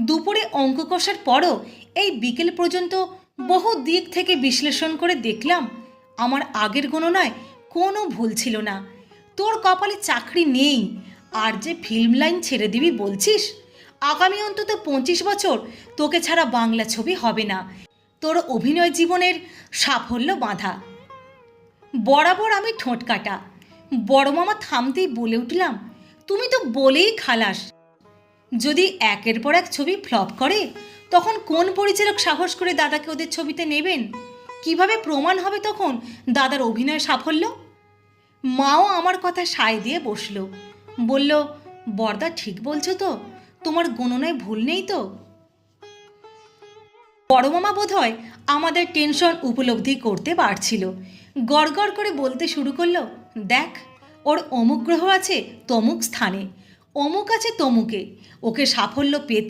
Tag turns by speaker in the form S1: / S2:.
S1: দুপুরে অঙ্ক কষার পরও এই বিকেল পর্যন্ত বহু দিক থেকে বিশ্লেষণ করে দেখলাম আমার আগের গণনায় কোনো ভুল ছিল না। তোর কপালে চাকরি নেই, আর যে ফিল্ম লাইন ছেড়ে দিবি বলছিস, আগামী অন্তত 25 বছর তোকে ছাড়া বাংলা ছবি হবে না। তোর অভিনয় জীবনের সাফল্য বাঁধা। বরাবর আমি ঠোঁট কাটা। বড় মামা থামতেই বলে উঠলাম, তুমি তো বলেই খালাস। যদি একের পর এক ছবি ফ্লপ করে তখন কোন পরিচালক সাহস করে দাদাকে ওদের ছবিতে নেবেন? কিভাবে প্রমাণ হবে তখন দাদার অভিনয় সাফল্য? মাও আমার কথা সায় দিয়ে বসলো, বলল, বর্দা ঠিক বলছো তো, তোমার গণনায় ভুল নেই তো? বড় মামা বোধহয় আমাদের টেনশন উপলব্ধি করতে পারছিল। গড়গড় করে বলতে শুরু করলো, দেখ, ওর অমুক গ্রহ আছে তমুক স্থানে, অমুক আছে তমুকে, ওকে সাফল্য পেতে